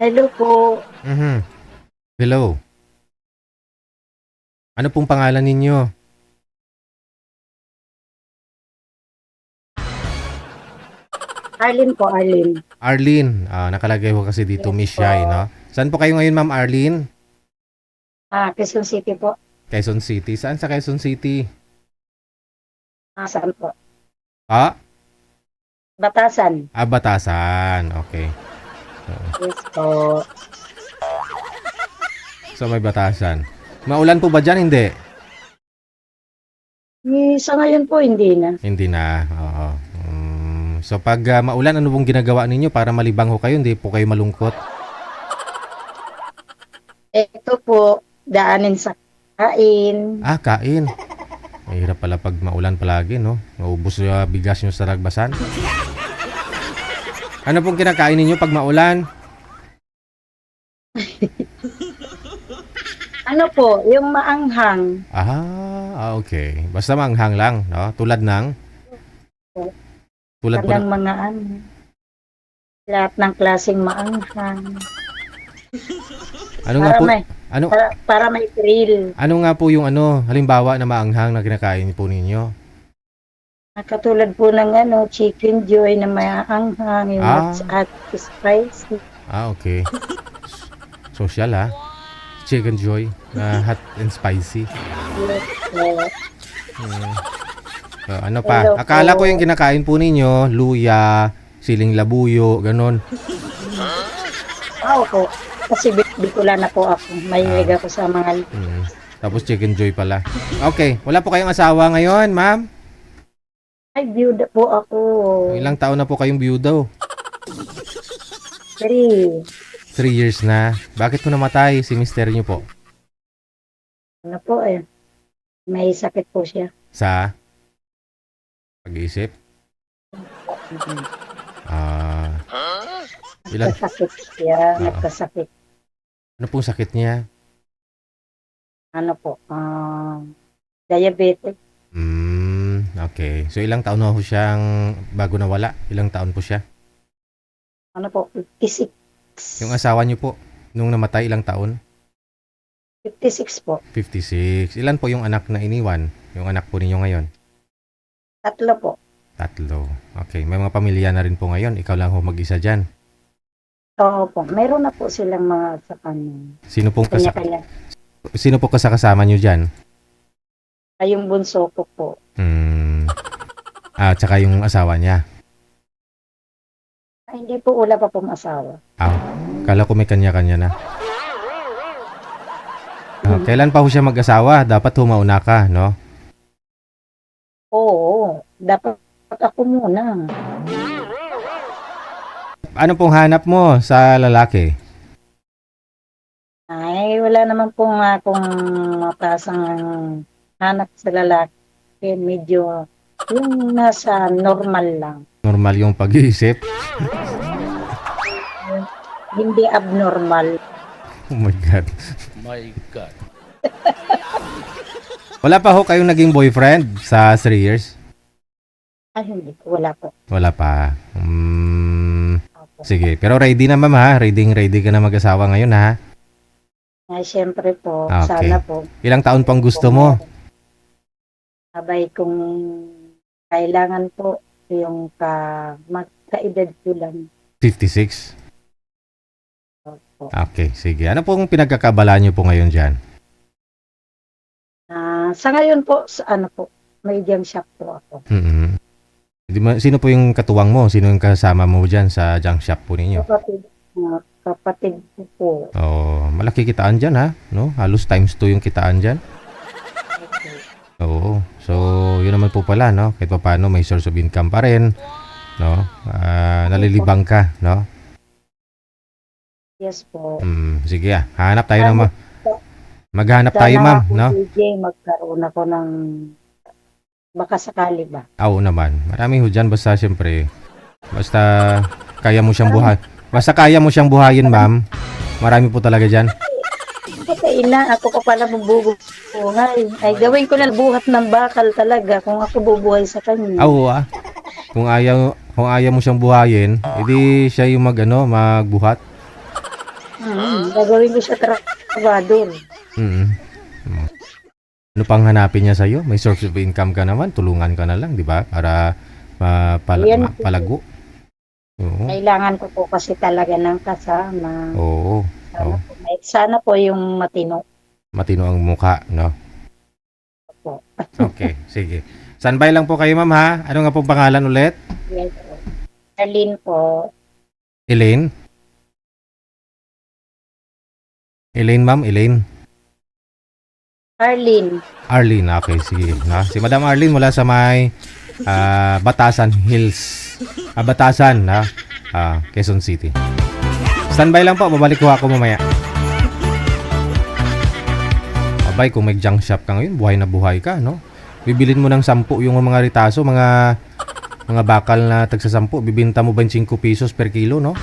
Hello po. Mhm. Hello. Ano pong pangalan ninyo? Arlene po, Arlene. Arlene. Nakalagay ko kasi dito Yes Miss po. Shai, no? Saan po kayo ngayon, Ma'am Arlene? Quezon City po. Quezon City. Saan sa Quezon City? Saan po? Ah, Batasan. Batasan. Okay. Yes po. So may Batasan. Maulan po ba dyan? Hindi. Sa ngayon po, hindi na. Hindi na. Oo. So pag maulan, ano pong ginagawa ninyo para malibang ho kayo? Hindi po kayo malungkot? Ito po, daanin sa kain. Kain. Mahirap pala pag maulan palagi, no? Maubos yung bigas nyo sa ragbasan. Ano pong kinakain ninyo pag maulan? Ano po, yung maanghang. Okay. Basta manghang lang, no? Tulad ng? Tulad po Ng mga ano. Lahat ng klaseng maanghang. ano nga po? Ano Para may thrill. ano nga po yung halimbawa na maanghang na kinakain po ninyo? Katulad po ng chicken joy na maanghang, yung at spicy. Okay. Social Chicken Joy na hot and spicy. Yes po. Ano pa? Hello Akala ko po. yung kinakain po ninyo, luya, siling labuyo, ganon. Opo. Kasi Bicolana po ako. Mahilig ako sa mga... Tapos Chicken Joy pala. Okay. Wala po kayong asawa ngayon, ma'am? Ay, byuda po ako. Ilang taon na po kayong biyuda? 3. 3 years na. Bakit po namatay si mister niyo po? Ano po may sakit po siya. Sa pag-iisip? Ilan? Nagkasakit siya. Oo. Nagkasakit. Ano pong sakit niya? Ano po? Diabetic. Okay. So ilang taon na po siyang bago nawala? Ilang taon po siya? Ano po? 56. Yung asawa niyo po, nung namatay, ilang taon? 56 po. 56. Ilan po yung anak na iniwan? Yung anak po ninyo ngayon? 3 po. 3. Okay. May mga pamilya na rin po ngayon. Ikaw lang ho mag-isa dyan. Oo po. Meron na po silang mga sa kanya. Sino pong Kanya-kanya. Sino po kasama niyo dyan? Ay, yung bunso ko po. Tsaka yung asawa niya. Ay, hindi po. Wala pa pong asawa. Kala ko may kanya-kanya na. Kailan pa ho siya mag-asawa? Dapat humauna ka, no? Oo. Dapat ako muna. Ano pong hanap mo sa lalaki? Ay, wala naman pong akong matasang hanap sa lalaki. Medyo yung nasa normal lang. Normal yung pag-iisip? Hindi abnormal. Oh my God. My God. Wala pa ho kayong naging boyfriend sa 3 years? Ay, hindi po. Wala po. Wala pa. Opo. Sige. Pero ready na, ma'am, ha? Ready ka na mag-asawa ngayon, ha? Ay, syempre po. Okay. Sana po. Ilang taon pang gusto mo? Sabay kung kailangan po yung magkaedad ko lang. 56? Opo. Okay, sige. Ano pong pinagkakabala niyo po ngayon dyan? Sa ngayon po, may jam shop po ako. Sino po yung katuwang mo? Sino yung kasama mo dyan sa junk shop po ninyo? Kapatid ko po. Malaki kitaan dyan, ha? No? Halos times 2 yung kitaan dyan. Oo. So, yun naman po pala, no? Kahit pa paano, may source of income pa rin. No? Nalilibang ka, no? Yes po. Sige, hanap tayo ng maghanap tayo, Sana ma'am, ako, no? DJ, magkaroon ako ng baka sakali ba? Oo naman. Marami ho dyan. Basta, siyempre, basta kaya mo siyang buhayin, ma'am. Marami po talaga dyan. Kasi ako pa pala mabubuhay. Ay, gawin ko na buhat ng bakal talaga kung ako bubuhay sa kanya. Oo, Kung ayaw mo siyang buhayin, edi siya yung magbuhat. Gagawin ko siya trabador. Mm. Mm. Ano pang hanapin niya sa'yo? May source of income ka naman, tulungan ka na lang, di ba? Para Yan po. palago. Oo. Kailangan ko po kasi talaga ng kasama. Oo. Oo. Sana po yung matino Matino ang mukha, no? po. Okay, sige. Standby lang po kayo, ma'am, ha? Ano nga pong pangalan ulit? Yes po. Arlene po. Elaine? Elaine, ma'am? Elaine? Arlene. Arlene, okay, sige. Na, si Madam Arlene mula sa may Batasan Hills. Batasan, na Quezon City. Standby lang po, babalik ko ako mamaya. Abay, kung may junk shop ka ngayon, buhay na buhay ka, no? Bibilin mo ng 10 yung mga ritaso, mga bakal na tagsa 10, bibinta mo 25 pesos per kilo, no?